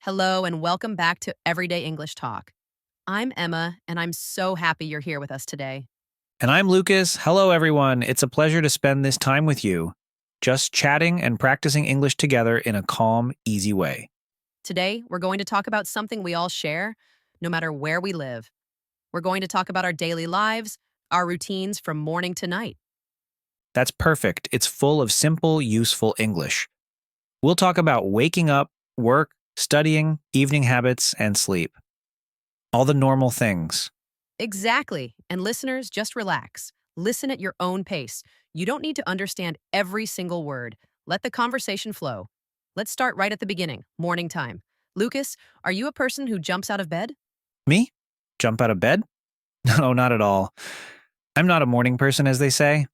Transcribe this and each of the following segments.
Hello, and welcome back to Everyday English Talk. I'm Emma, and I'm so happy you're here with us today. And I'm Lucas. Hello, everyone. It's a pleasure to spend this time with you, just chatting and practicing English together in a calm, easy way. Today, we're going to talk about something we all share, no matter where we live. We're going to talk about our daily lives, our routines from morning to night. That's perfect. It's full of simple, useful English. We'll talk about waking up, work, studying, evening habits, and sleep. All the normal things. Exactly. And listeners, just relax. Listen at your own pace. You don't need to understand every single word. Let the conversation flow. Let's start right at the beginning, morning time. Lucas, are you a person who jumps out of bed? Me? Jump out of bed? No, not at all. I'm not a morning person, as they say.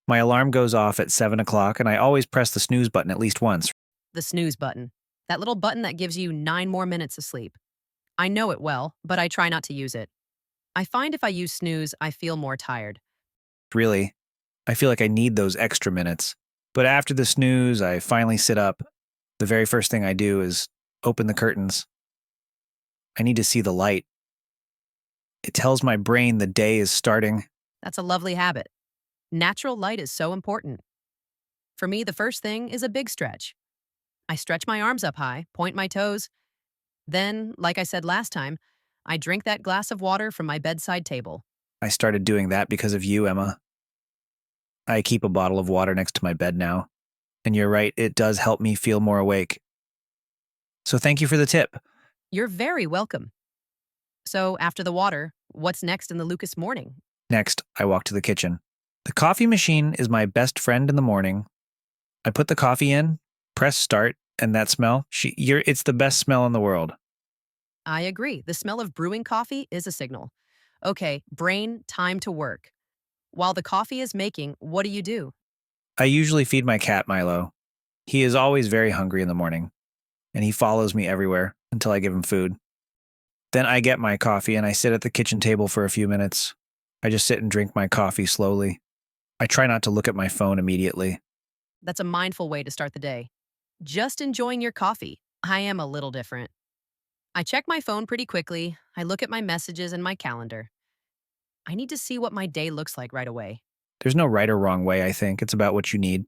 My alarm goes off at 7 o'clock, and I always press the snooze button at least once. The snooze button. That little button that gives you 9 more minutes of sleep. I know it well, but I try not to use it. I find if I use snooze, I feel more tired. Really, I feel like I need those extra minutes. But after the snooze, I finally sit up. The very first thing I do is open the curtains. I need to see the light. It tells my brain the day is starting. That's a lovely habit. Natural light is so important. For me, the first thing is a big stretch. I stretch my arms up high, point my toes. Then, like I said last time, I drink that glass of water from my bedside table. I started doing that because of you, Emma. I keep a bottle of water next to my bed now. And you're right, it does help me feel more awake. So thank you for the tip. You're very welcome. So, after the water, what's next in the Lucas morning? Next, I walk to the kitchen. The coffee machine is my best friend in the morning. I put the coffee in, press start, and that smell, it's the best smell in the world. I agree. The smell of brewing coffee is a signal. Okay, brain, time to work. While the coffee is making, what do you do? I usually feed my cat Milo. He is always very hungry in the morning, and he follows me everywhere until I give him food. Then I get my coffee and I sit at the kitchen table for a few minutes. I just sit and drink my coffee slowly. I try not to look at my phone immediately. That's a mindful way to start the day. Just enjoying your coffee. I am a little different. I check my phone pretty quickly. I look at my messages and my calendar. I need to see what my day looks like right away. There's no right or wrong way, I think. It's about what you need.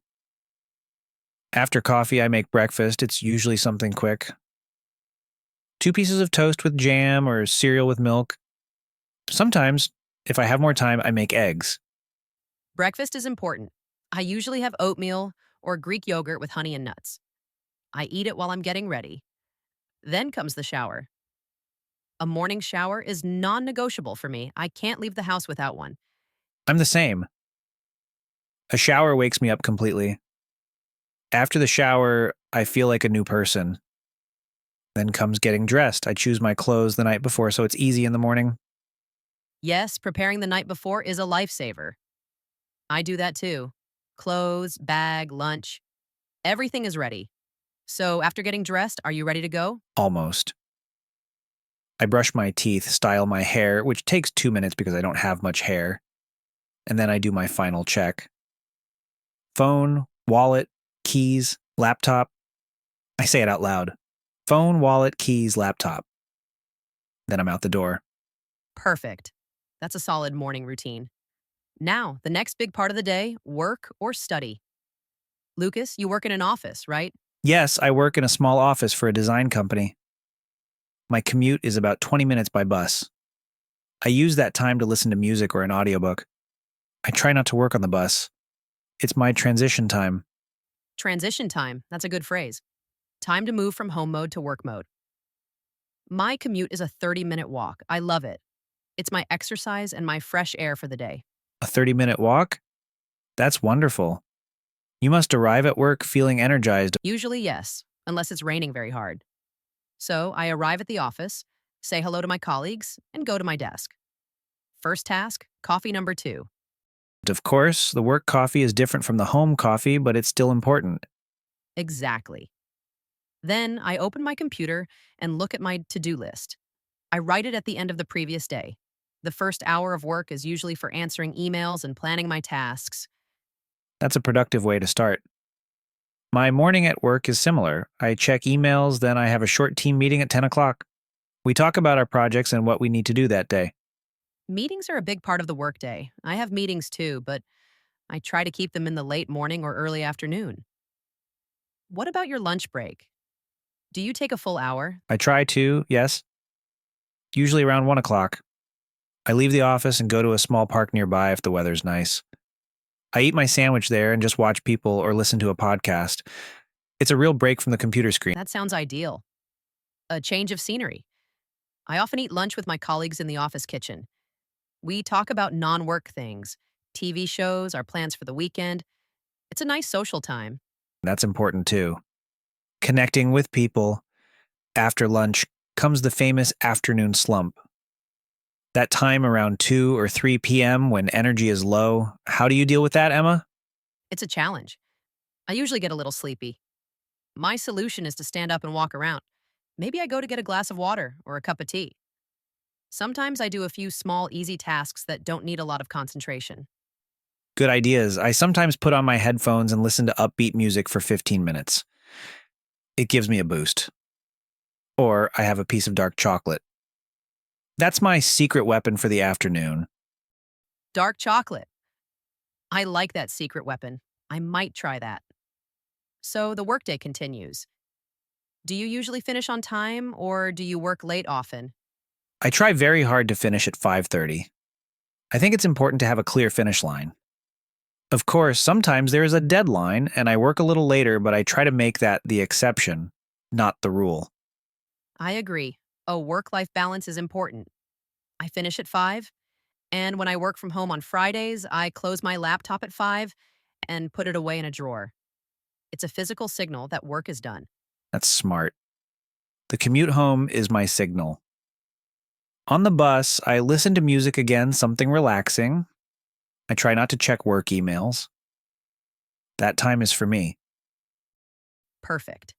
After coffee, I make breakfast. It's usually something quick. 2 pieces of toast with jam or cereal with milk. Sometimes, if I have more time, I make eggs. Breakfast is important. I usually have oatmeal or Greek yogurt with honey and nuts. I eat it while I'm getting ready. Then comes the shower. A morning shower is non negotiable for me. I can't leave the house without one. I'm the same. A shower wakes me up completely. After the shower, I feel like a new person. Then comes getting dressed. I choose my clothes the night before so it's easy in the morning. Yes, preparing the night before is a lifesaver. I do that too. Clothes, bag, lunch, everything is ready. So, after getting dressed, are you ready to go? Almost. I brush my teeth, style my hair, which takes 2 minutes because I don't have much hair. And then I do my final check. Phone, wallet, keys, laptop. I say it out loud. Phone, wallet, keys, laptop. Then I'm out the door. Perfect. That's a solid morning routine. Now, the next big part of the day, work or study. Lucas, you work in an office, right? Yes, I work in a small office for a design company. My commute is about 20 minutes by bus. I use that time to listen to music or an audiobook. I try not to work on the bus. It's my transition time. Transition time. That's a good phrase. Time to move from home mode to work mode. My commute is a 30-minute walk. I love it. It's my exercise and my fresh air for the day. A 30-minute walk? That's wonderful. You must arrive at work feeling energized. Usually, yes, unless it's raining very hard. So I arrive at the office, say hello to my colleagues, and go to my desk. First task, coffee number 2. Of course, the work coffee is different from the home coffee, but it's still important. Exactly. Then I open my computer and look at my to-do list. I write it at the end of the previous day. The first hour of work is usually for answering emails and planning my tasks. That's a productive way to start. My morning at work is similar. I check emails, then I have a short team meeting at 10 o'clock. We talk about our projects and what we need to do that day. Meetings are a big part of the workday. I have meetings too, but I try to keep them in the late morning or early afternoon. What about your lunch break? Do you take a full hour? I try to, yes, usually around 1 o'clock. I leave the office and go to a small park nearby if the weather's nice. I eat my sandwich there and just watch people or listen to a podcast. It's a real break from the computer screen. That sounds ideal. A change of scenery. I often eat lunch with my colleagues in the office kitchen. We talk about non work things, TV shows, our plans for the weekend. It's a nice social time. That's important too. Connecting with people after lunch comes the famous afternoon slump. That time around 2 or 3 p.m. when energy is low. How do you deal with that, Emma? It's a challenge. I usually get a little sleepy. My solution is to stand up and walk around. Maybe I go to get a glass of water or a cup of tea. Sometimes I do a few small, easy tasks that don't need a lot of concentration. Good ideas. I sometimes put on my headphones and listen to upbeat music for 15 minutes. It gives me a boost. Or I have a piece of dark chocolate. That's my secret weapon for the afternoon. Dark chocolate. I like that secret weapon. I might try that. So the workday continues. Do you usually finish on time or do you work late often? I try very hard to finish at 5:30. I think it's important to have a clear finish line. Of course, sometimes there is a deadline and I work a little later, but I try to make that the exception, not the rule. I agree. A work life balance is important. I finish at 5, and when I work from home on Fridays, I close my laptop at 5 and put it away in a drawer. It's a physical signal that work is done. That's smart. The commute home is my signal. On the bus, I listen to music again, something relaxing. I try not to check work emails. That time is for me. Perfect.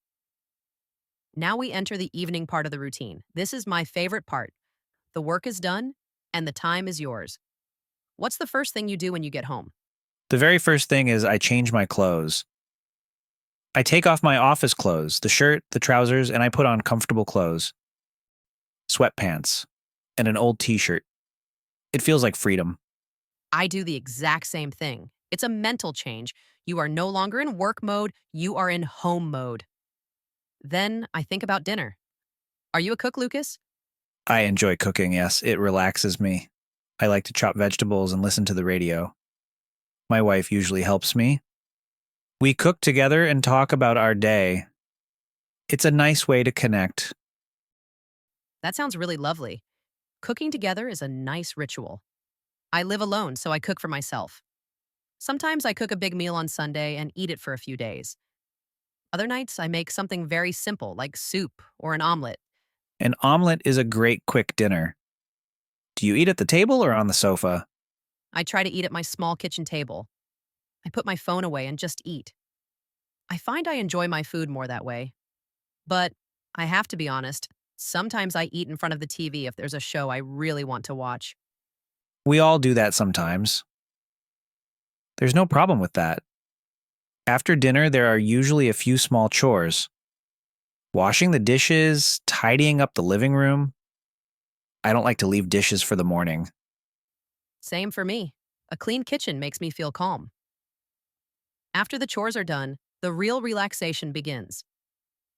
Now we enter the evening part of the routine. This is my favorite part. The work is done, and the time is yours. What's the first thing you do when you get home? The very first thing is I change my clothes. I take off my office clothes, the shirt, the trousers, and I put on comfortable clothes. Sweatpants, and an old t shirt. It feels like freedom. I do the exact same thing. It's a mental change. You are no longer in work mode, you are in home mode. Then I think about dinner. Are you a cook, Lucas? I enjoy cooking, yes, it relaxes me. I like to chop vegetables and listen to the radio. My wife usually helps me. We cook together and talk about our day. It's a nice way to connect. That sounds really lovely. Cooking together is a nice ritual. I live alone, so I cook for myself. Sometimes I cook a big meal on Sunday and eat it for a few days. Other nights, I make something very simple like soup or an omelet. An omelet is a great quick dinner. Do you eat at the table or on the sofa? I try to eat at my small kitchen table. I put my phone away and just eat. I find I enjoy my food more that way. But I have to be honest, sometimes I eat in front of the TV if there's a show I really want to watch. We all do that sometimes. There's no problem with that. After dinner, there are usually a few small chores. Washing the dishes, tidying up the living room. I don't like to leave dishes for the morning. Same for me. A clean kitchen makes me feel calm. After the chores are done, the real relaxation begins.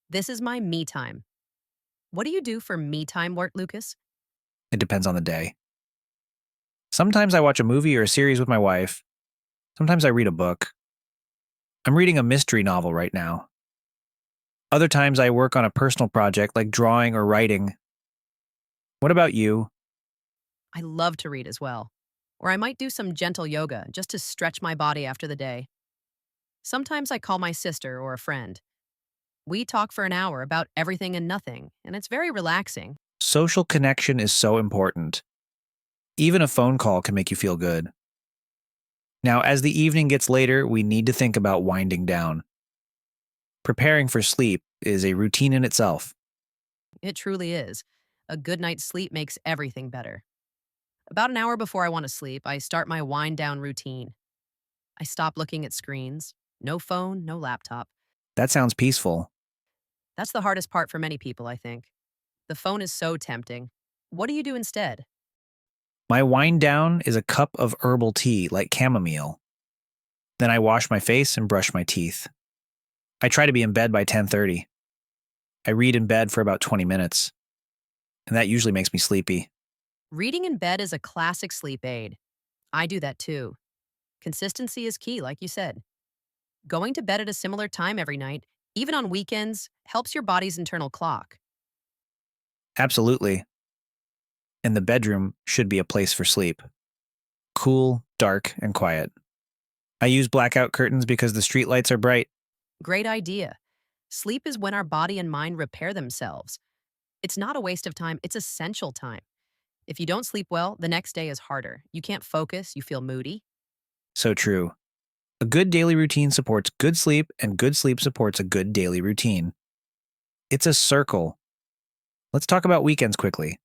This is my me time. What do you do for me time, Wart Lucas? It depends on the day. Sometimes I watch a movie or a series with my wife. Sometimes I read a book. I'm reading a mystery novel right now. Other times I work on a personal project like drawing or writing. What about you? I love to read as well. Or I might do some gentle yoga just to stretch my body after the day. Sometimes I call my sister or a friend. We talk for an hour about everything and nothing, and it's very relaxing. Social connection is so important. Even a phone call can make you feel good. Now, as the evening gets later, we need to think about winding down. Preparing for sleep is a routine in itself. It truly is. A good night's sleep makes everything better. About an hour before I want to sleep, I start my wind down routine. I stop looking at screens. No phone, no laptop. That sounds peaceful. That's the hardest part for many people, I think. The phone is so tempting. What do you do instead? My wind down is a cup of herbal tea like chamomile. Then I wash my face and brush my teeth. I try to be in bed by 10:30. I read in bed for about 20 minutes, and that usually makes me sleepy. Reading in bed is a classic sleep aid. I do that too. Consistency is key, like you said. Going to bed at a similar time every night, even on weekends, helps your body's internal clock. Absolutely. And the bedroom should be a place for sleep. Cool, dark, and quiet. I use blackout curtains because the streetlights are bright. Great idea. Sleep is when our body and mind repair themselves. It's not a waste of time, it's essential time. If you don't sleep well, the next day is harder. You can't focus, you feel moody. So true. A good daily routine supports good sleep, and good sleep supports a good daily routine. It's a circle. Let's talk about weekends quickly.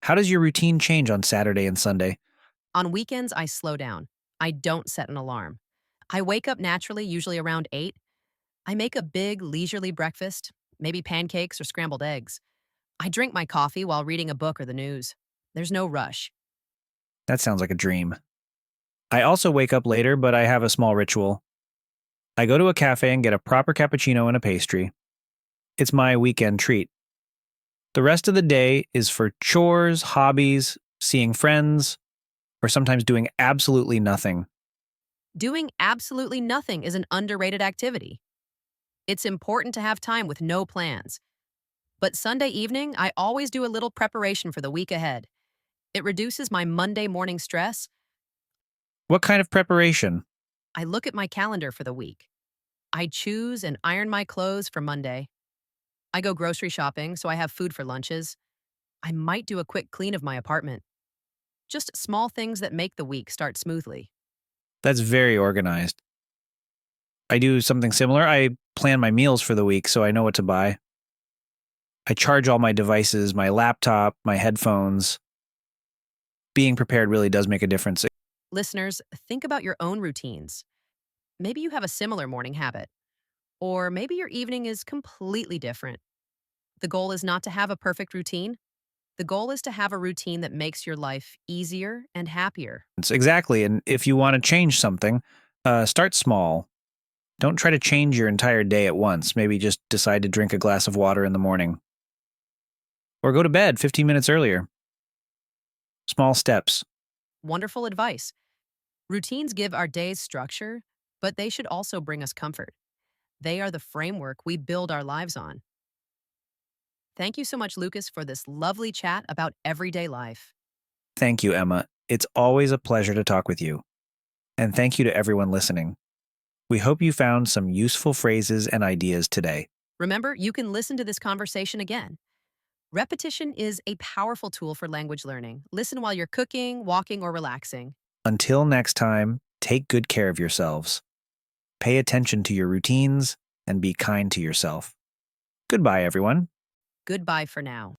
How does your routine change on Saturday and Sunday? On weekends, I slow down. I don't set an alarm. I wake up naturally, usually around 8. I make a big, leisurely breakfast, maybe pancakes or scrambled eggs. I drink my coffee while reading a book or the news. There's no rush. That sounds like a dream. I also wake up later, but I have a small ritual. I go to a cafe and get a proper cappuccino and a pastry. It's my weekend treat. The rest of the day is for chores, hobbies, seeing friends, or sometimes doing absolutely nothing. Doing absolutely nothing is an underrated activity. It's important to have time with no plans. But Sunday evening, I always do a little preparation for the week ahead. It reduces my Monday morning stress. What kind of preparation? I look at my calendar for the week. I choose and iron my clothes for Monday. I go grocery shopping so I have food for lunches. I might do a quick clean of my apartment. Just small things that make the week start smoothly. That's very organized. I do something similar. I plan my meals for the week so I know what to buy. I charge all my devices, my laptop, my headphones. Being prepared really does make a difference. Listeners, think about your own routines. Maybe you have a similar morning habit, or maybe your evening is completely different. The goal is not to have a perfect routine. The goal is to have a routine that makes your life easier and happier. Exactly. And if you want to change something, start small. Don't try to change your entire day at once. Maybe just decide to drink a glass of water in the morning or go to bed 15 minutes earlier. Small steps. Wonderful advice. Routines give our days structure, but they should also bring us comfort. They are the framework we build our lives on. Thank you so much, Lucas, for this lovely chat about everyday life. Thank you, Emma. It's always a pleasure to talk with you. And thank you to everyone listening. We hope you found some useful phrases and ideas today. Remember, you can listen to this conversation again. Repetition is a powerful tool for language learning. Listen while you're cooking, walking, or relaxing. Until next time, take good care of yourselves. Pay attention to your routines and be kind to yourself. Goodbye, everyone. Goodbye for now.